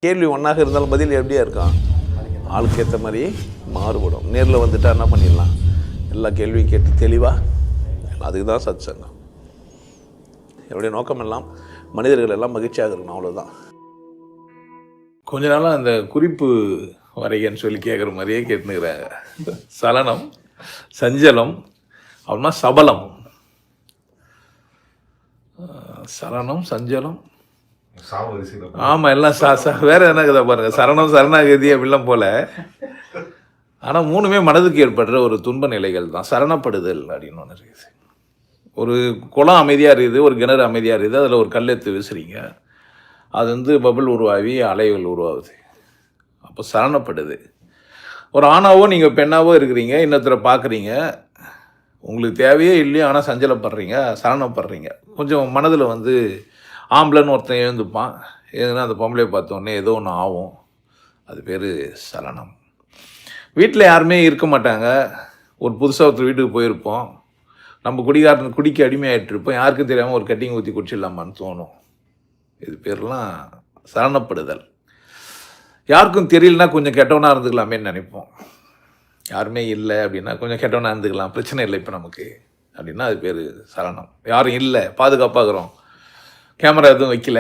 கேள்வி ஒன்றாக இருந்தாலும் பதில் எப்படியா இருக்கான், ஆளுக்கு ஏற்ற மாதிரி மாறுபடும். நேரில் வந்துட்டால் என்ன பண்ணிடலாம், எல்லா கேள்வியும் கேட்டு தெளிவாக. அதுக்கு தான் சத் சங்கம். என்னுடைய நோக்கம் எல்லாம் மனிதர்கள் எல்லாம் மகிழ்ச்சியாக இருக்கணும், அவ்வளோதான். கொஞ்ச நாளாக அந்த குறிப்பு வரைகன்னு சொல்லி கேட்குற மாதிரியே கேட்டுனுக்கிறாங்க. சலனம், சஞ்சலம், அப்படின்னா சபலம். சலனம், சஞ்சலம், ஆமாம், எல்லாம் வேற என்ன கதை பாருங்க. சரணம், சரணாகதி அப்படிலாம் போல. ஆனால் மூணுமே மனதுக்கு ஏற்படுற ஒரு துன்ப நிலைகள் தான். சரணப்படுதல் அப்படின்னு ஒன்று இருக்குது. ஒரு குளம் அமைதியாக இருக்குது, ஒரு கிணறு அமைதியாக இருக்குது, அதில் ஒரு கல் எடுத்து வீசுறீங்க, அது வந்து பபிள் உருவாகி அலைகள் உருவாகுது. அப்போ சரணப்படுது. ஒரு ஆணாவோ நீங்கள் பெண்ணாவோ இருக்கிறீங்க, இன்னொருத்தரை பார்க்குறீங்க, உங்களுக்கு தேவையே இல்லையோ ஆனால் சஞ்சலப்படுறீங்க, சரணப்படுறீங்க. கொஞ்சம் மனதில் வந்து ஆம்பளைன்னு ஒருத்தன் எழுந்துப்பான், எதுனா அந்த பொம்பளையை பார்த்தோன்னே ஏதோ ஒன்று ஆகும், அது பேர் சலனம். வீட்டில் யாருமே இருக்க மாட்டாங்க, ஒரு புதுசாக ஒருத்தர் வீட்டுக்கு போயிருப்போம், நம்ம குடிக்க அடிமையாகிட்டுருப்போம், யாருக்கும் தெரியாமல் ஒரு கட்டிங் ஊற்றி குடிச்சிடலாமான்னு தோணும். இது பேர்லாம் சரணப்படுதல். யாருக்கும் தெரியலனா கொஞ்சம் கெட்டவனாக இருந்துக்கலாமேன்னு நினைப்போம். யாருமே இல்லை அப்படின்னா கொஞ்சம் கெட்டவனாக இருந்துக்கலாம், பிரச்சனை இல்லை இப்போ நமக்கு அப்படின்னா அது பேர் சலனம். யாரும் இல்லை, பாதுகாப்பாகிறோம், கேமரா எதுவும் வைக்கல.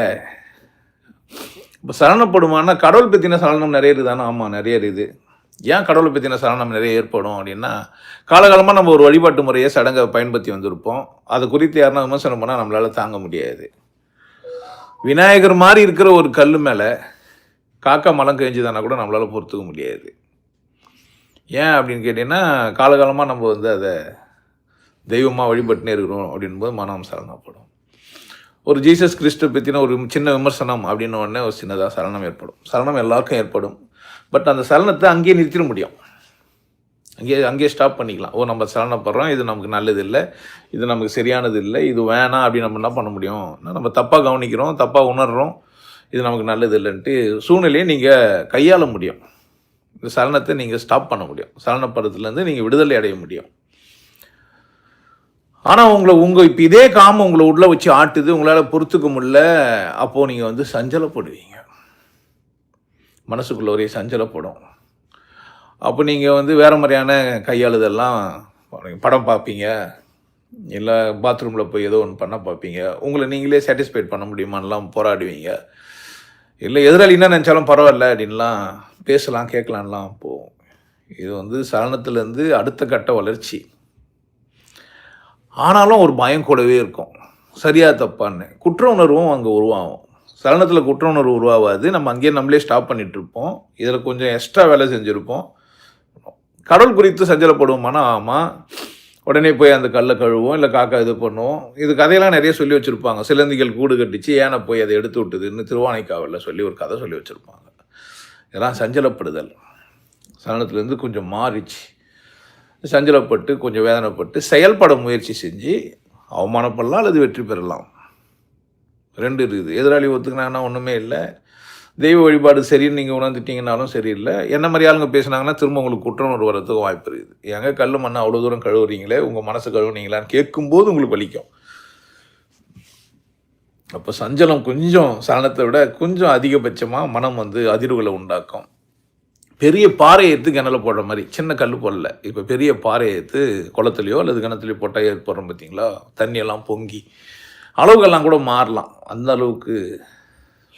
இப்போ சலனப்படுமானா கடவுள் பற்றின சலனம் நிறைய இருக்குதானே? ஆமாம், நிறைய இருக்குது. ஏன் கடவுளை பற்றின சலனம் நிறைய ஏற்படும் அப்படின்னா, காலகாலமாக நம்ம ஒரு வழிபாட்டு முறையை சடங்கை பயன்படுத்தி வந்திருப்போம். அது குறித்து யாருன்னா விமர்சனம் பண்ணால் நம்மளால் தாங்க முடியாது. விநாயகர் மாதிரி இருக்கிற ஒரு கல் மேலே காக்கா மலம் கழிஞ்சுதானா கூட நம்மளால் பொறுத்துக்க முடியாது. ஏன் அப்படின்னு கேட்டிங்கன்னா, காலகாலமாக நம்ம வந்து அதை தெய்வமாக வழிபட்டுனே இருக்கிறோம் அப்படின்போது மனம் சலனப்படும். ஒரு ஜீசஸ் கிறிஸ்து பற்றின ஒரு சின்ன விமர்சனம் அப்படின்ன உடனே ஒரு சின்னதாக சலனம் ஏற்படும். சலனம் எல்லாருக்கும் ஏற்படும். பட் அந்த சலனத்தை அங்கேயே நிறுத்திட முடியும், அங்கேயே ஸ்டாப் பண்ணிக்கலாம். நம்ம சலனப்படுறோம், இது நமக்கு நல்லது இல்லை, இது நமக்கு சரியானது இல்லை, இது வேணாம் அப்படின்னு நம்ம என்ன பண்ண முடியும், நம்ம தப்பாக கவனிக்கிறோம், தப்பாக உணர்கிறோம், இது நமக்கு நல்லது இல்லைன்ட்டு சூழ்நிலையை நீங்கள் கையாள முடியும். இந்த சலனத்தை நீங்கள் ஸ்டாப் பண்ண முடியும், சலனப்படுறதுலேருந்து நீங்கள் விடுதலை அடைய முடியும். ஆனால் உங்கள் இப்போ இதே காமம் உங்களை உள்ளே வச்சு ஆட்டுது, உங்களால் பொறுத்துக்க முடியல, அப்போது நீங்கள் வந்து சஞ்சலப்படுவீங்க, மனசுக்குள்ள ஒரே சஞ்சலப்படும். அப்போ நீங்கள் வந்து வேறு மாதிரியான கையாளுதெல்லாம் படம் பார்ப்பீங்க, இல்லை பாத்ரூமில் போய் ஏதோ ஒன்று பண்ண பார்ப்பீங்க, உங்களை நீங்களே சாட்டிஸ்ஃபைட் பண்ண முடியுமான்லாம் போராடுவீங்க, இல்லை எதிராளி என்ன நினச்சாலும் பரவாயில்ல அப்படின்லாம் பேசலாம், கேட்கலான்லாம் போகும். இது வந்து சலனத்துலேருந்து அடுத்த கட்ட வளர்ச்சி. ஆனாலும் ஒரு பயம் கூடவே இருக்கும், சரியா தப்பான்னு. குற்ற உணர்வும் அங்கே உருவாகும். சலனத்தில் குற்ற உணர்வு உருவாகாது, நம்ம அங்கேயே நம்மளே ஸ்டாப் பண்ணிகிட்ருப்போம், இதில் கொஞ்சம் எக்ஸ்ட்ரா வேலை செஞ்சுருப்போம். கடவுள் குறித்து சஞ்சலப்படுவோமானா ஆமாம், உடனே போய் அந்த கல்லை கழுவோம், இல்லை காக்கா இது பண்ணுவோம். இது கதையெல்லாம் நிறைய சொல்லி வச்சுருப்பாங்க. சிலந்திகள் கூடு கட்டிச்சு, ஏனை போய் அதை எடுத்து விட்டுதுன்னு திருவானைக்காவலில் சொல்லி ஒரு கதை சொல்லி வச்சுருப்பாங்க. இதெல்லாம் சஞ்சலப்படுதல். சலனத்துலேருந்து கொஞ்சம் மாறிச்சு, சஞ்சலப்பட்டு கொஞ்சம் வேதனைப்பட்டு செயல்பட முயற்சி செஞ்சு அவமானப்படலாம் அல்லது வெற்றி பெறலாம். ரெண்டு இருக்குது. எதிராளி ஒத்துக்கினாங்கன்னா ஒன்றுமே இல்லை, தெய்வ வழிபாடு சரின்னு நீங்கள் உணர்ந்துட்டீங்கன்னாலும் சரியில்லை. என்ன மாதிரி ஆளுங்க பேசுனாங்கன்னா திரும்ப உங்களுக்கு குற்றவுணர்வு வரதுக்கு வாய்ப்பு இருக்குது. எங்கே கல் மண்ணை அவ்வளோ தூரம் கழுவுறீங்களே, உங்கள் மனசு கழுவுனீங்களான்னு கேட்கும்போது உங்களுக்கு வலிக்கும். அப்போ சஞ்சலம் கொஞ்சம் சலனத்தை விட கொஞ்சம் அதிகபட்சமாக மனம் வந்து அதிர்வுகளை உண்டாக்கும். பெரிய பாறையை எடுத்து கிணல போடுற மாதிரி, சின்ன கல் போடல, இப்போ பெரிய பாறையை எடுத்து குளத்துலையோ அல்லது கிணத்துலையோ போட்டால் ஏற்படுறோம் பார்த்தீங்களா, தண்ணியெல்லாம் பொங்கி அளவுகள்லாம் கூட மாறலாம். அந்த அளவுக்கு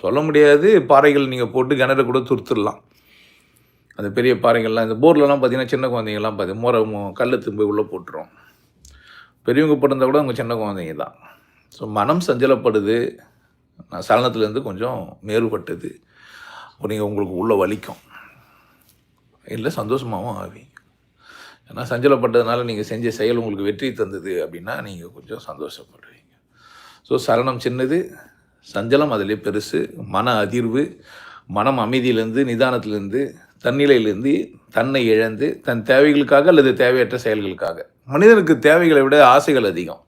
சொல்ல முடியாது. பாறைகள் நீங்கள் போட்டு கிணறு கூட துருத்துடலாம். அந்த பெரிய பாறைகள்லாம் இந்த போர்லலாம் பார்த்தீங்கன்னா சின்ன குழந்தைங்கள்லாம் பார்த்தீங்கன்னா கல் திரும்ப உள்ளே போட்டுரும். பெரியவங்க போட்டிருந்தா கூட அவங்க சின்ன குழந்தைங்க தான். ஸோ மனம் சஞ்சலப்படுது, சலனத்துலேருந்து கொஞ்சம் மேறுபட்டது. நீங்கள் உங்களுக்கு உள்ளே வலிக்கும், இல்லை சந்தோஷமாகவும் ஆவீங்க. ஏன்னா சஞ்சலப்பட்டதுனால நீங்கள் செஞ்ச செயல் உங்களுக்கு வெற்றி தந்தது அப்படின்னா நீங்கள் கொஞ்சம் சந்தோஷப்படுவீங்க. ஸோ சலனம் சின்னது, சஞ்சலம் அதிலே பெருசு. மன அதிர்வு, மனம் அமைதியிலேருந்து நிதானத்திலேருந்து தன்னிலையிலேருந்து தன்னை இழந்து தன் தேவைகளுக்காக அல்லது தேவையற்ற செயல்களுக்காக. மனிதனுக்கு தேவைகளை விட ஆசைகள் அதிகம்.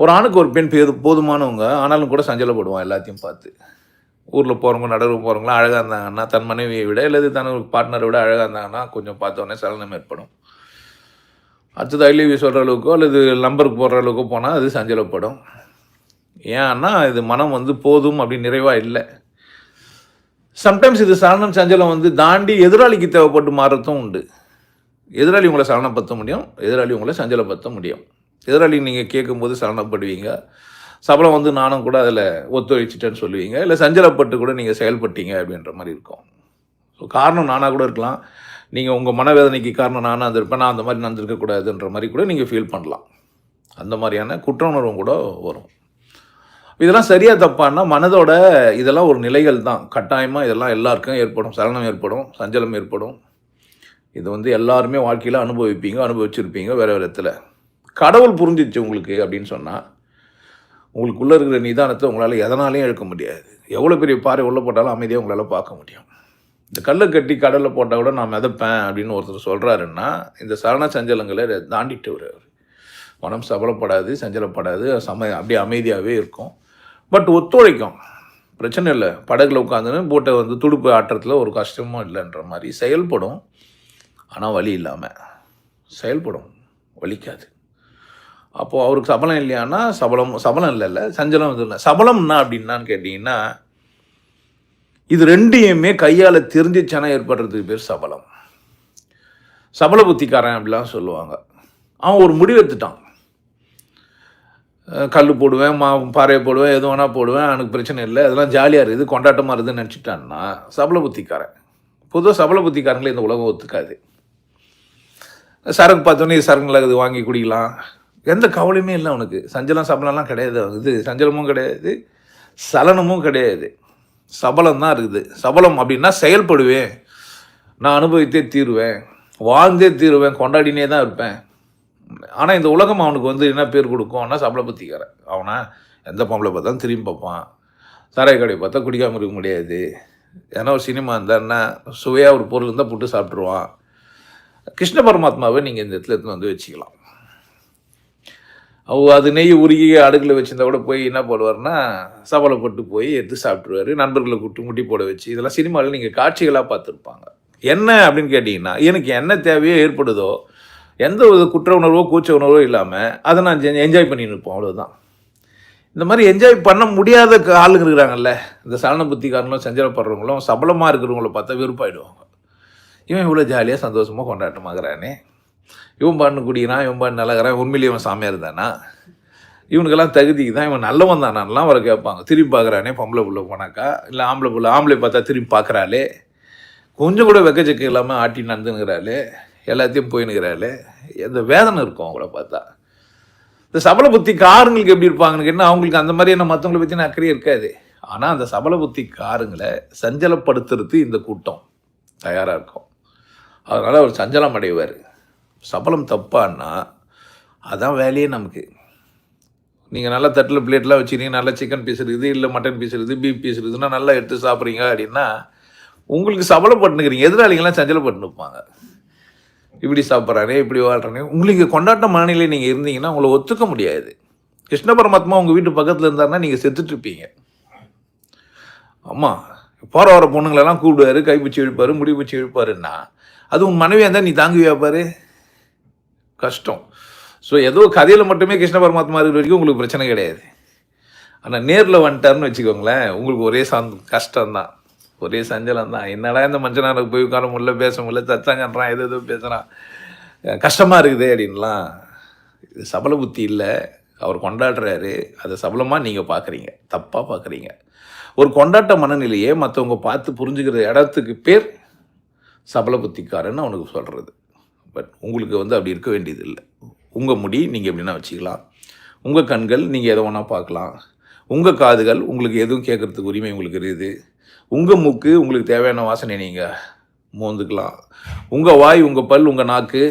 ஒரு ஆணுக்கு ஒரு பெண் போதுமானவங்க, ஆனாலும் கூட சஞ்சலப்படுவான் எல்லாத்தையும் பார்த்து. ஊரில் போகிறவங்க நடுவு போகிறவங்களாம் அழகாக இருந்தாங்கன்னா, தன் மனைவியை விட அல்லது தன் பார்ட்னரை விட அழகாக இருந்தாங்கன்னா கொஞ்சம் பார்த்தோன்னே சலனம் ஏற்படும். அடுத்தது ஐ லவ் யூ சொல்கிற அளவுக்கோ அல்லது நம்பருக்கு போடுற அளவுக்கோ போனால் அது சஞ்சலப்படும். ஏன்னா இது மனம் வந்து போதும் அப்படின்னு நிறைவாக இல்லை. சம்டைம்ஸ் இது சலனம் சஞ்சலம் வந்து தாண்டி எதிராளிக்கு தேவைப்பட்டு மாறத்தும் உண்டு. எதிராளி உங்களை சலனப்படுத்த முடியும், எதிராளி உங்களை சஞ்சலப்படுத்த முடியும். எதிராளி நீங்கள் கேட்கும்போது சலனப்படுவீங்க, சபலம் வந்து நானும் கூட அதில் ஒத்துழைச்சிட்டேன்னு சொல்லுவீங்க, இல்லை சஞ்சலப்பட்டு கூட நீங்கள் செயல்பட்டீங்க அப்படின்ற மாதிரி இருக்கும். ஸோ காரணம் நானாக கூட இருக்கலாம், நீங்கள் உங்கள் மனவேதனைக்கு காரணம் நானாக இருந்திருப்பேன், நான் அந்த மாதிரி நடந்திருக்கக்கூடாதுன்ற மாதிரி கூட நீங்கள் ஃபீல் பண்ணலாம். அந்த மாதிரியான குற்ற உணர்வும் கூட வரும். இதெல்லாம் சரியாக தப்பான்னா மனதோட இதெல்லாம் ஒரு நிலைகள் தான். கட்டாயமாக இதெல்லாம் எல்லாருக்கும் ஏற்படும். சலனம் ஏற்படும், சஞ்சலம் ஏற்படும். இது வந்து எல்லாருமே வாழ்க்கையில் அனுபவிச்சிருப்பீங்க வேறு விதத்தில். கடவுள் புரிஞ்சிச்சு உங்களுக்கு அப்படின்னு சொன்னால் உங்களுக்குள்ளே இருக்கிற நிதானத்தை உங்களால் எதனாலையும் இழக்க முடியாது. எவ்வளோ பெரிய பாறை உள்ள போட்டாலும் அமைதியாக உங்களால் பார்க்க முடியும். இந்த கல்லை கட்டி கடலில் போட்டால் கூட நான் மிதப்பேன் அப்படின்னு ஒருத்தர் சொல்கிறாருன்னா இந்த சலன சஞ்சலங்களை தாண்டிட்டு வருவார். மனம் சபலப்படாது, சஞ்சலப்படாது, அப்படியே அமைதியாகவே இருக்கும். பட் ஒத்துழைக்கும், பிரச்சனை இல்லை. படகுல உட்காந்துன்னு போட்டை வந்து துடுப்பு ஆட்டுறதுல ஒரு கஷ்டமும் இல்லைன்ற மாதிரி செயல்படும். ஆனால் வலி இல்லாமல் செயல்படும், வலிக்காது. அப்போது அவருக்கு சபலம் இல்லையானா சபலம் இல்லைல்ல, சஞ்சலம் இது இல்லை. சபலம்னா அப்படின்னான்னு கேட்டிங்கன்னா இது ரெண்டையுமே கையால் தெரிஞ்சிச்சானா ஏற்படுறதுக்கு பேர் சபலம். சபல புத்திக்காரன் அப்படிலாம் சொல்லுவாங்க. அவன் ஒரு முடிவு எடுத்துட்டான், கல் போடுவேன், பாறையை போடுவேன், எது வேணால் போடுவேன், எனக்கு பிரச்சனை இல்லை, அதெல்லாம் ஜாலியாக இருக்குது, கொண்டாட்டமாக இருக்குதுன்னு நினச்சிட்டான்னா சபல புத்திக்காரன். பொதுவாக சபல புத்திக்காரங்களே இந்த உலகம் ஒத்துக்காது. சரக்கு பார்த்தோன்னே சரக்குல இது வாங்கி குடிக்கலாம், எந்த கவலையுமே இல்லை அவனுக்கு. சஞ்சலம் சபலம்லாம் கிடையாது. இது சஞ்சலமும் கிடையாது, சலனமும் கிடையாது, சபலம் தான் இருக்குது. சபலம் அப்படின்னா செயல்படுவேன், நான் அனுபவித்தே தீருவேன், வாழ்ந்தே தீருவேன், கொண்டாடினே தான் இருப்பேன். ஆனால் இந்த உலகம் அவனுக்கு வந்து என்ன பேர் கொடுக்கும்னா சபல புத்திக்காரன். அவனை எந்த பொம்பளை பார்த்தாலும் திரும்பி பார்ப்பான், சாராய கடையை பார்த்தா குடிக்காமல் இருக்க முடியாது, ஏன்னா ஒரு சினிமா இருந்தான்னா சுவையாக ஒரு பொருள் இருந்தால் புட்டு சாப்பிட்ருவான். கிருஷ்ண பரமாத்மாவை நீங்கள் இந்த இடத்துல எடுத்து வந்து வச்சுக்கலாம். அது நெய் உருகி அடுக்கில் வச்சுருந்தா கூட போய் என்ன போடுவார்னா சபலப்பட்டு போய் எடுத்து சாப்பிட்ருவார். நண்பர்களை கூட்டு முட்டி போட வச்சு, இதெல்லாம் சினிமாவில் நீங்கள் காட்சிகளாக பார்த்துருப்பாங்க. என்ன அப்படின்னு கேட்டிங்கன்னா, எனக்கு என்ன தேவையோ ஏற்படுதோ, எந்த ஒரு குற்ற உணர்வோ கூச்ச உணர்வோ இல்லாமல் அதை நான் என்ஜாய் பண்ணின்னு இருப்போம், அவ்வளோதான். இந்த மாதிரி என்ஜாய் பண்ண முடியாத ஆளுங்க இருக்கிறாங்கல்ல, இந்த சலன புத்திக்காரங்களும் சஞ்சலப்படுறவங்களும் சபலமாக இருக்கிறவங்கள பார்த்தா வெறுப்பாயிடுவாங்க. இவன் இவ்வளோ ஜாலியாக சந்தோஷமாக கொண்டாட்டமாகறானே, இவன் பாட்டு குடிக்கிறான், இவன் பாட்டு நல்லாகிறான், உண்மையிலேயே இவன் சாமியார் தானா, இவனுக்கெல்லாம் தகுதிக்கு தான், இவன் நல்லவன் தானான்லாம் வர கேட்பாங்க. திரும்பி பார்க்குறானே பொம்பளை புள்ள போனாக்கா, இல்லை ஆம்பளை பார்த்தா திரும்பி பார்க்குறாளே, கொஞ்சம் கூட வெக்கச்சக்க இல்லாமல் ஆட்டி நடந்துனுங்கிறாளே, எல்லாத்தையும் போயினுக்கிறாளே, எந்த வேதனை இருக்கும் அவங்கள பார்த்தா. இந்த சபல புத்தி காருங்களுக்கு எப்படி இருப்பாங்கன்னு கேட்டால் அவங்களுக்கு அந்த மாதிரி என்ன மற்றவங்களை பற்றின அக்கறையே இருக்காது. ஆனால் அந்த சபல புத்தி காருங்களை சஞ்சலப்படுத்துறது இந்த கூட்டம் தயாராக இருக்கும். அதனால் அவர் சஞ்சலம் அடைவார். சபலம் தப்பான்னா அதான் வேலையே நமக்கு. நீங்கள் நல்லா தட்டில் பிளேட்லாம் வச்சுருக்கீங்க, நல்லா சிக்கன் பீஸ் இருக்குது, இல்லை மட்டன் பீஸ் இருக்குது, பீஃப் பீஸ் இருக்குதுன்னா நல்லா எடுத்து சாப்பிட்றீங்க அப்படின்னா உங்களுக்கு சபலப்பட்டுனுக்கிறீங்க. எதிராளிங்கெல்லாம் சஞ்சலப்பட்டு இருப்பாங்க, இப்படி சாப்பிட்றானே, இப்படி வாழ்கிறானே. உங்களுக்கு கொண்டாட்ட மனநிலை நீங்கள் இருந்தீங்கன்னா உங்களை ஒத்துக்க முடியாது. கிருஷ்ண பரமாத்மா உங்கள் வீட்டு பக்கத்தில் இருந்தாருன்னா நீங்கள் செத்துட்ருப்பீங்க. ஆமாம், போகிற வர பொண்ணுங்களெல்லாம் கூப்பிடுவார், கைப்பிடிச்சி இழுப்பார், முடி பிடிச்சி இழுப்பாருன்னா அது உன் மனைவியாக இருந்தால் நீ தாங்குவியா பாரு, கஷ்டம். ஸோ ஏதோ கதையில் மட்டுமே கிருஷ்ண பரமாத்மா இருக்கிற வரைக்கும் உங்களுக்கு பிரச்சனை கிடையாது. ஆனால் நேரில் வந்துட்டாருன்னு வச்சுக்கோங்களேன், உங்களுக்கு ஒரே கஷ்டம்தான், ஒரே சஞ்சலம் தான். என்னடா இந்த மனுஷனாருக்கு போய் உட்கார முடியல, பேச முடியல, சச்சாங்கன்றான், எதோ பேசுகிறான், கஷ்டமாக இருக்குது அப்படின்லாம். இது சபல புத்தி இல்லை, அவர் கொண்டாடுறாரு, அதை சபலமாக நீங்கள் பார்க்குறீங்க, தப்பாக பார்க்குறீங்க. ஒரு கொண்டாட்ட மனநிலையே மற்றவங்க பார்த்து புரிஞ்சுக்கிற இடத்துக்கு பேர் சபல புத்திக்காரன்னு அவனுக்கு சொல்கிறது. பட் உங்களுக்கு வந்து அப்படி இருக்க வேண்டியது இல்லை. உங்கள் முடி நீங்கள் எப்படின்னா வச்சுக்கலாம், உங்கள் கண்கள் நீங்கள் எதை வேணால் பார்க்கலாம், உங்கள் காதுகள் உங்களுக்கு எதுவும் கேட்குறதுக்கு உரிமை உங்களுக்கு இருக்குது, உங்கள் மூக்கு உங்களுக்கு தேவையான வாசனை நீங்கள் மோந்துக்கலாம், உங்கள் வாய், உங்கள் பல், உங்கள் நாக்கு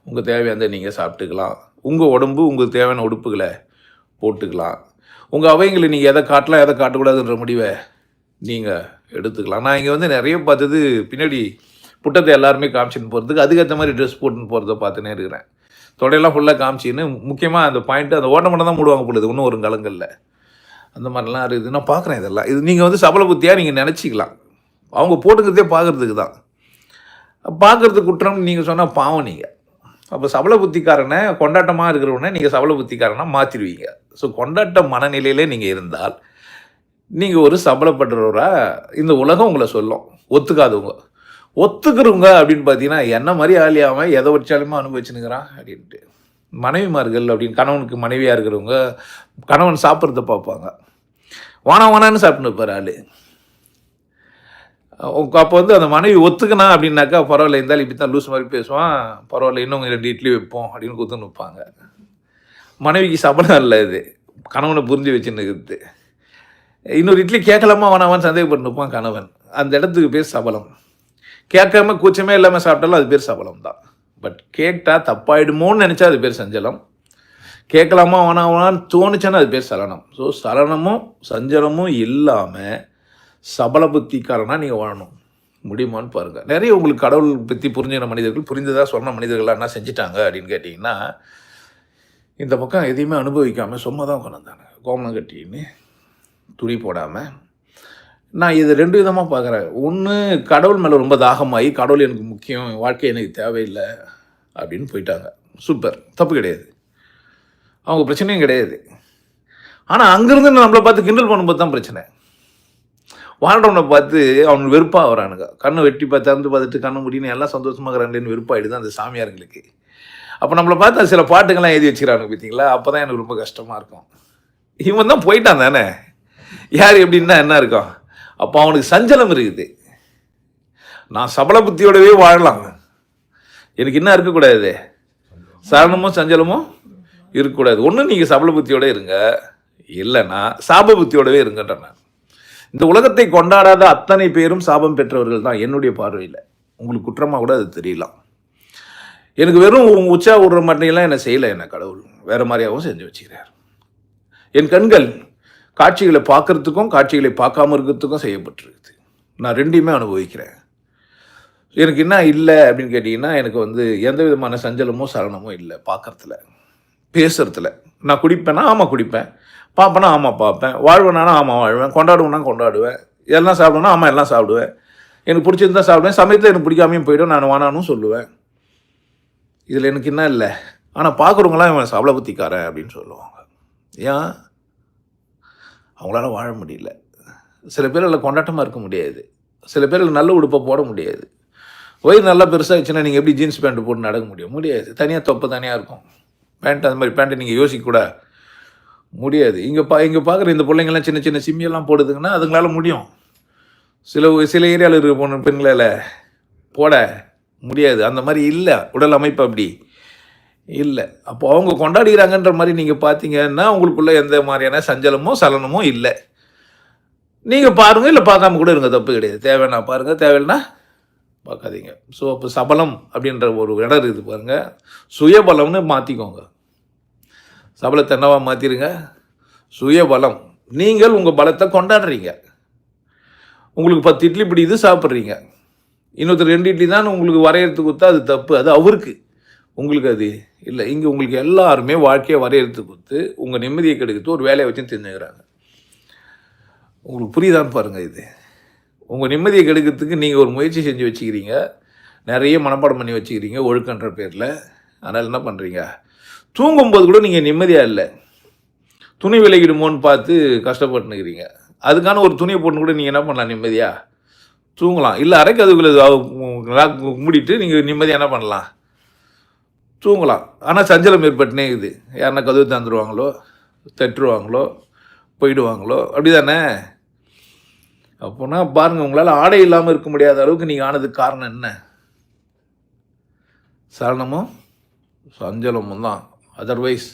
உங்கள் தேவையானதை நீங்கள் சாப்பிட்டுக்கலாம், உங்கள் உடம்பு உங்களுக்கு தேவையான உடுப்புகளை போட்டுக்கலாம், உங்கள் அவைங்களை நீங்கள் எதை காட்டலாம் எதை காட்டக்கூடாதுன்ற முடிவை நீங்கள் எடுத்துக்கலாம். நான் இங்கே வந்து நிறைய பார்த்தது பின்னாடி புட்டத்தை எல்லாருமே காமிச்சின்னு போகிறதுக்கு அதுக்கேற்ற மாதிரி ட்ரெஸ் போட்டுன்னு போகிறத பார்த்துனே இருக்கிறேன். தொடையெல்லாம் ஃபுல்லாக காமிச்சின்னு, முக்கியமாக அந்த பாயிண்ட்டு அந்த ஓட்ட மட்டும் தான் மூடுவாங்க போடுது, இன்னும் ஒரு கலங்களில் அந்த மாதிரிலாம் இருக்குது. நான் பார்க்குறேன் இதெல்லாம். இது நீங்கள் வந்து சபல புத்தியாக நீங்கள் நினச்சிக்கலாம், அவங்க போட்டுக்கிறதே பார்க்குறதுக்கு தான். பார்க்குறதுக்கு குற்றம் நீங்கள் சொன்னால் பாவம் நீங்கள். அப்போ சபல புத்திக்காரனை, கொண்டாட்டமாக இருக்கிறவனே நீங்கள் சபல புத்திக்காரனாக மாற்றிடுவீங்க. ஸோ கொண்டாட்ட மனநிலையிலே நீங்கள் இருந்தால் நீங்கள் ஒரு சபலப்படுறவராக இந்த உலகம் உங்களை சொல்லும். ஒத்துக்காதவங்க. ஒத்துக்கிறவங்க அப்படின்னு பார்த்தீங்கன்னா என்ன மாதிரி ஆளியாமல் எதை வச்சாலுமே அனுபவிச்சுனுங்கிறான் அப்படின்ட்டு. மனைவிமார்கள் அப்படின்னு கணவனுக்கு மனைவியாக இருக்கிறவங்க கணவன் சாப்பிட்றத பார்ப்பாங்க. வானான்னு சாப்பிட்டு இருப்பார் ஆள். அப்போ வந்து அந்த மனைவி ஒத்துக்கினா அப்படின்னாக்கா பரவாயில்ல, இருந்தாலும் இப்படி தான் லூஸ் மாதிரி பேசுவான், பரவாயில்ல இன்னும் 2 இட்லி வைப்போம் அப்படின்னு கொடுத்து நிற்பாங்க. மனைவிக்கு சபலம் இல்லை இது, கணவனை புரிஞ்சு வச்சுன்னு இருக்குது. இன்னொரு இட்லி கேட்கலாமா வேணாமான்னு சந்தேகப்பட்டு நிற்பான் கணவன். அந்த இடத்துக்கு பேர் சபலம். கேட்காம கூச்சமே இல்லாமல் சாப்பிட்டாலும் அது பேர் சபலம் தான். பட் கேட்டால் தப்பாயிடுமோன்னு நினச்சா அது பேர் சஞ்சலம். கேட்கலாமா வேணாமான்னு தோணுச்சுன்னா அது பேர் சலனம். ஸோ சலனமும் சஞ்சலமும் இல்லாமல் சபல புத்திக்காரனாக நீங்கள் வாழணும். முடியுமான்னு பாருங்கள். நிறைய உங்களுக்கு கடவுள் பற்றி புரிஞ்சுக்கிற மனிதர்கள், புரிந்ததாக சொன்ன மனிதர்கள்லாம் என்ன செஞ்சுட்டாங்க அப்படின்னு கேட்டிங்கன்னா, இந்த பக்கம் எதையுமே அனுபவிக்காமல் சும்மா தான் கொண்டு வந்தாங்க. கோமணம் கட்டின்னு துணி போடாமல். நான் இது 2 விதமாக பார்க்குறேன். ஒன்று, கடவுள் மேலே ரொம்ப தாகமாகி கடவுள் எனக்கு முக்கியம், வாழ்க்கை எனக்கு தேவையில்லை அப்படின்னு போயிட்டாங்க. சூப்பர், தப்பு கிடையாது, அவங்க பிரச்சனையும் கிடையாது. ஆனால் அங்கேருந்து நம்மளை பார்த்து கிண்டல் பண்ணும்போது தான் பிரச்சனை. வாழ்கிறவனை பார்த்து அவனுக்கு வெறுப்பாக வரானுங்க. கண்ணை வெட்டி திறந்து பார்த்துட்டு கண்ணு முடின்னு எல்லாம் சந்தோஷமாகறாங்களேன்னு வெறுப்பாயிடுது அந்த சாமியாருங்களுக்கு. அப்போ நம்மளை பார்த்து சில பாட்டுங்கள்லாம் எழுதி வச்சுக்கிறானுங்க பார்த்தீங்களா, அப்போ தான் எனக்கு ரொம்ப கஷ்டமாக இருக்கும். இவன் தான் போயிட்டான் தானே, யார் எப்படின்னா என்ன இருக்கும். அப்போ அவனுக்கு சஞ்சலம் இருக்குது. நான் சபல புத்தியோடவே வாழலாம், எனக்கு என்ன இருக்கக்கூடாது, சரணமும் சஞ்சலமும் இருக்கக்கூடாது. ஒன்று நீங்கள் சபல புத்தியோடு இருங்க, இல்லைன்னா சாப புத்தியோடவே இருங்கன்ற. நான் இந்த உலகத்தை கொண்டாடாத அத்தனை பேரும் சாபம் பெற்றவர்கள் தான் என்னுடைய பார்வையில். உங்களுக்கு குற்றமாக கூட அது தெரியலாம். எனக்கு வெறும் உச்சா விடுற மாட்டேங்கலாம் என்ன செய்யலை, என்ன கடவுள் வேறு மாதிரியாகவும் செஞ்சு வச்சுக்கிறார். என் கண்கள் காட்சிகளை பார்க்கறதுக்கும் காட்சிகளை பார்க்காம இருக்கிறதுக்கும் செய்யப்பட்டிருக்குது. நான் 2யுமே அனுபவிக்கிறேன். எனக்கு என்ன இல்லை அப்படின்னு கேட்டிங்கன்னா, எனக்கு வந்து எந்த விதமான சஞ்சலமோ சலனமோ இல்லை. பார்க்குறதுல, பேசுகிறதுல. நான் குடிப்பேன்னா ஆமாம் குடிப்பேன், பார்ப்பேன்னா ஆமாம் பார்ப்பேன், வாழ்வேனா ஆமாம் வாழ்வேன், கொண்டாடுவேன்னா கொண்டாடுவேன், எல்லாம் சாப்பிடுவேன்னா ஆமாம் எல்லாம் சாப்பிடுவேன், எனக்கு பிடிச்சிருந்தா சாப்பிடுவேன், சமயத்தில் எனக்கு பிடிக்காமையும் போய்டும், நான் வேணானும் சொல்லுவேன். இதில் எனக்கு என்ன இல்லை. ஆனால் பார்க்குறவங்களாம் இவன் சபல புத்திக்காரன் அப்படின்னு சொல்லுவாங்க. ஏன்? அவங்களால வாழ முடியல. சில பேரில் கொண்டாட்டமாக இருக்க முடியாது, சில பேரில் நல்ல உடுப்பை போட முடியாது. வயிறு நல்லா பெருசாகிடுச்சுன்னா நீங்கள் எப்படி ஜீன்ஸ் பேண்ட்டு போட்டு நடக்க முடியாது. தனியாக தொப்பை தனியாக இருக்கும். பேண்ட் அந்த மாதிரி பேண்ட்டை நீங்கள் யோசிக்கக்கூட முடியாது. இங்கே பார்க்குற இந்த பிள்ளைங்கள்லாம் சின்ன சின்ன சிம்மியெல்லாம் போடுதுங்கன்னா அதுங்களால முடியும். சில ஏரியாவில் இருக்கிற பொண்ணு பெண்களால் போட முடியாது. அந்த மாதிரி இல்லை, உடல் அமைப்பு அப்படி இல்லை. அப்போ அவங்க கொண்டாடுகிறாங்கன்ற மாதிரி நீங்கள் பார்த்தீங்கன்னா உங்களுக்குள்ளே எந்த மாதிரியான சஞ்சலமோ சலனமோ இல்லை. நீங்கள் பாருங்கள், இல்லை பார்க்காம கூட இருங்க, தப்பு கிடையாது. தேவைன்னா பாருங்கள், தேவைன்னா பார்க்காதீங்க. ஸோ அப்போ சபலம் அப்படின்ற ஒரு இடம் இருக்குது பாருங்கள், சுயபலம்னு மாற்றிக்கோங்க. சபலத்தை என்னவா மாற்றிடுங்க, சுயபலம். நீங்கள் உங்கள் பலத்தை கொண்டாடுறீங்க. உங்களுக்கு 10 இட்லி பிடிக்குது சாப்பிட்றீங்க, இன்னொருத்தர் 2 இட்லி தான் உங்களுக்கு வரையறுத்து கொடுத்தா அது தப்பு, அது அவருக்கு, உங்களுக்கு அது இல்லை. இங்கே உங்களுக்கு எல்லாருமே வாழ்க்கையை வரையறுத்து கொடுத்து உங்கள் நிம்மதியை கெடுக்கிறது ஒரு வேலையை வச்சு தெரிஞ்சுக்கிறாங்க. உங்களுக்கு புரியுதான்னு பாருங்கள். இது உங்கள் நிம்மதியை கெடுக்கிறதுக்கு நீங்கள் ஒரு முயற்சி செஞ்சு வச்சுக்கிறீங்க, நிறைய மனப்பாடம் பண்ணி வச்சுக்கிறீங்க ஒழுக்கன்ற பேரில். அதனால் என்ன பண்ணுறீங்க, தூங்கும்போது கூட நீங்கள் நிம்மதியாக இல்லை, துணி விலகிடுமோன்னு பார்த்து கஷ்டப்பட்டுனுக்கிறீங்க. அதுக்கான ஒரு துணியை போட்டு கூட நீங்கள் என்ன பண்ணலாம், நிம்மதியாக தூங்கலாம். இல்லை அரைக்கு அதுக்குள்ளே மூடிட்டு நீங்கள் நிம்மதியாக என்ன பண்ணலாம், தூங்கலாம். ஆனால் சஞ்சலம் ஏற்பட்டுனே இருக்குது. யாருன்னா கதவு தந்துடுவாங்களோ, தட்டுருவாங்களோ, போயிடுவாங்களோ, அப்படி தானே. அப்போனா பாருங்கள், உங்களால் ஆடை இல்லாமல் இருக்க முடியாத அளவுக்கு நீங்கள் ஆனதுக்கு காரணம் என்ன, சலனமும் சஞ்சலமும் தான். அதர்வைஸ்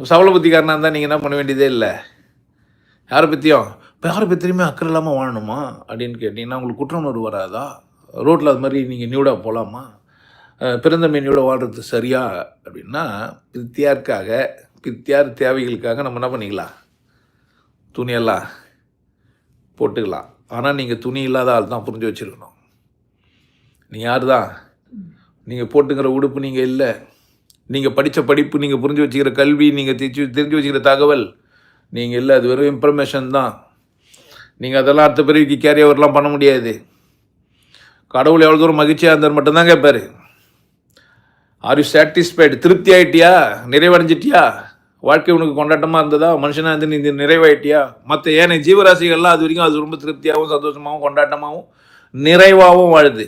சபல புத்திக்காரனாக இருந்தால் நீங்கள் என்ன பண்ண வேண்டியதே இல்லை. யாரை பற்றியும் இப்போ யாரை பற்றியுமே அக்கறை இல்லாமல் வாழணுமா அப்படின்னு கேட்டிங்கன்னா உங்களுக்கு குற்றவுணர்வு வராதா? ரோட்டில் அது மாதிரி நீங்கள் நியூடாக போகலாமா? பிறந்த மீனியோட வாழ்கிறது சரியா அப்படின்னா, பித்தியார் தேவைகளுக்காக நம்ம என்ன பண்ணிக்கலாம், துணியெல்லாம் போட்டுக்கலாம். ஆனால் நீங்கள் துணி இல்லாத ஆள் தான், புரிஞ்சு வச்சுருக்கணும். நீ யார் தான், நீங்கள் போட்டுக்கிற உடுப்பு நீங்கள் இல்லை, நீங்கள் படித்த படிப்பு, நீங்கள் புரிஞ்சு வச்சுக்கிற கல்வி, நீங்கள் தெரிஞ்சு வச்சுக்கிற தகவல் நீங்கள் இல்லை. அது வெறும் இன்ஃபர்மேஷன் தான். நீங்கள் அதெல்லாம் அடுத்த பிறவிக்கு கேரி ஓவர்லாம் பண்ண முடியாது. கடவுள் எவ்வளோ தூரம் மகிழ்ச்சியாக இருந்தார் மட்டும்தான் கேட்பார். ஆர் யூ சாட்டிஸ்ஃபைடு, திருப்தி ஆகிட்டியா, நிறைவடைஞ்சிட்டியா, வாழ்க்கை உனக்கு கொண்டாட்டமாக இருந்ததா? மனுஷனாக இருந்து நீ நிறைவாயிட்டியா? மற்ற ஏனைய ஜீவராசிகள்லாம் அது வரைக்கும் அது ரொம்ப திருப்தியாகவும் சந்தோஷமாகவும் கொண்டாட்டமாகவும் நிறைவாகவும் வாழுது.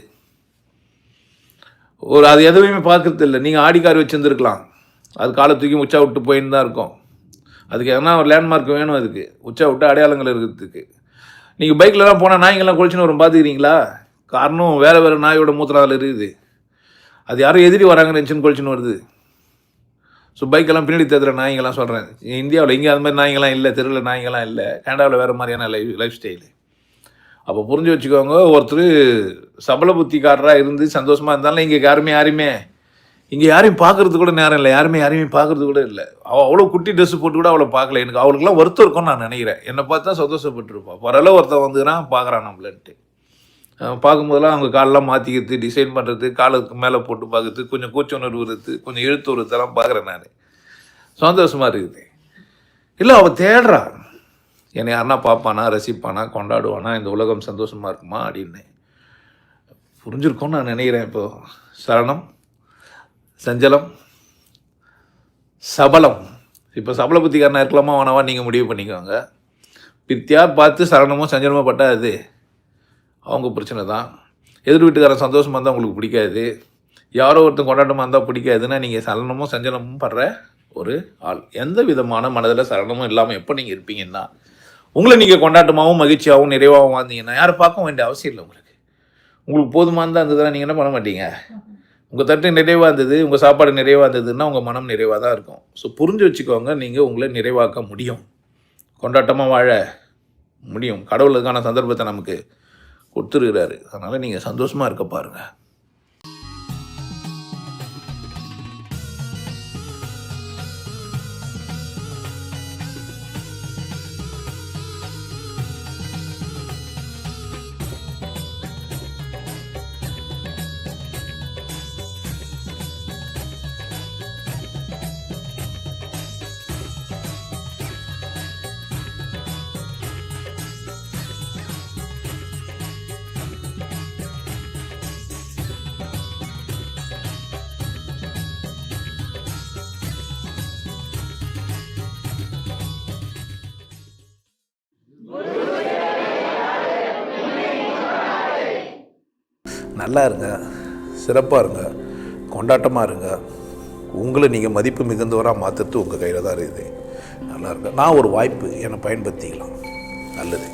அது எதுவுமே பார்க்கறது இல்லை. நீங்கள் ஆடி கார் வச்சுருந்துருக்கலாம், அது காலை தூக்கி உச்சா விட்டு போயின்னு தான் இருக்கும். அதுக்கு எதனா ஒரு லேண்ட்மார்க் வேணும், அதுக்கு உச்சா விட்டு அடையாளங்கள் இருக்கிறதுக்கு. நீங்கள் பைக்கிலலாம் போனால் நாய்ங்கள்லாம் கொலிச்சுன்னு வரும், பார்த்துக்கிறீங்களா? காரணம் வேறு நாயோட மூத்திரம் அதில் இருக்குது. அது யாரும் எதிரி வராங்கன்னு நினச்சின்னு கொலிச்சுன்னு வருது. ஸோ பைக்கெல்லாம் பின்னாடி தேடுற நாய்ங்கெல்லாம் சொல்கிறேன். இந்தியாவில் இங்கே அது மாதிரி நாய்ங்கெல்லாம் இல்லை, தெருவில் நாய்ங்கெல்லாம் இல்லை. கனடாவில் வேறு மாதிரியான லைஃப் ஸ்டைலு. அப்போ புரிஞ்சு வச்சுக்கோங்க, ஒருத்தர் சபல புத்திக்காரராக இருந்து சந்தோஷமாக இருந்தாலும் இங்கே இங்கே யாரையும் பார்க்குறது கூட நேரம் இல்லை. யாரையும் பார்க்குறது கூட இல்லை. அவள் அவ்வளோ குட்டி ட்ரெஸ்ஸு போட்டு கூட அவளை பார்க்கல. எனக்கு அவளுக்குலாம் வருத்தம் இருக்கும்னு நான் நினைக்கிறேன். என்னை பார்த்தா சந்தோஷப்பட்டுருப்பாள். பரவாயில்ல, ஒருத்தன் வந்துக்கிறான் பார்க்குறான் நம்மளன்ட்டு. பார்க்கும்போதெல்லாம் அவங்க காலெலாம் மாற்றிக்கிறது, டிசைன் பண்ணுறது, காலுக்கு மேலே போட்டு பார்க்குறது, கொஞ்சம் கூச்சuணர்வு வருது, கொஞ்சம் எழுத்து வருதெல்லாம் பார்க்குறேன் நான். சந்தோஷமாக இருக்குது. இல்லை, அவள் தேடுறா, என்னை யாருன்னா பார்ப்பானா, ரசிப்பானா, கொண்டாடுவானா, இந்த உலகம் சந்தோஷமாக இருக்குமா அப்படின்னு. புரிஞ்சிருக்கோன்னு நான் நினைக்கிறேன். இப்போது சரணம், சஞ்சலம், சபலம். இப்போ சபல புத்திக்காரனா இருக்கலாமா வேணாவா நீங்கள் முடிவு பண்ணிக்கோங்க. பித்தியார் பார்த்து சரணமோ சஞ்சலமோ பட்டால் அது அவங்க பிரச்சனை தான். எதிர் வீட்டுக்காரன் சந்தோஷமாக இருந்தால் உங்களுக்கு பிடிக்காது, யாரோ ஒருத்தன் கொண்டாட்டமாக இருந்தால் பிடிக்காதுன்னா நீங்கள் சலனமும் சஞ்சலமும் படுற ஒரு ஆள். எந்த விதமான மனதில் சலனமும் இல்லாமல் எப்போ நீங்கள் இருப்பீங்கன்னா, உங்களை நீங்கள் கொண்டாட்டமாகவும் மகிழ்ச்சியாகவும் நிறைவாகவும் வாழ்ந்தீங்கன்னா யாரை பார்க்க வேண்டிய அவசியம் இல்லை. உங்களுக்கு போதுமானதாக இருந்ததுன்னா நீங்கள் என்ன பண்ண மாட்டீங்க. உங்கள் தட்டு நிறைவாக இருந்தது, உங்கள் சாப்பாடு நிறைவாக இருந்ததுன்னா உங்கள் மனம் நிறைவாக தான் இருக்கும். ஸோ புரிஞ்சு வச்சுக்கோங்க, நீங்கள் உங்களை நிறைவாக்க முடியும், கொண்டாட்டமாக வாழ முடியும். கடவுளுக்கான சந்தர்ப்பத்தை நமக்கு கொடுத்துருக்கிறாரு. அதனால் நீங்கள் சந்தோஷமாக இருக்க பாருங்கள். நல்லா இருங்க, சிறப்பாக இருங்க, கொண்டாட்டமாக இருங்க. உங்களை நீங்கள் மதிப்பு மிகுந்தவராக மாற்றுறது உங்கள் கையில் தான் இருக்குது. நல்லா இருங்க. நான் ஒரு வாய்ப்பு, என்னை பயன்படுத்திக்கலாம். நல்லது.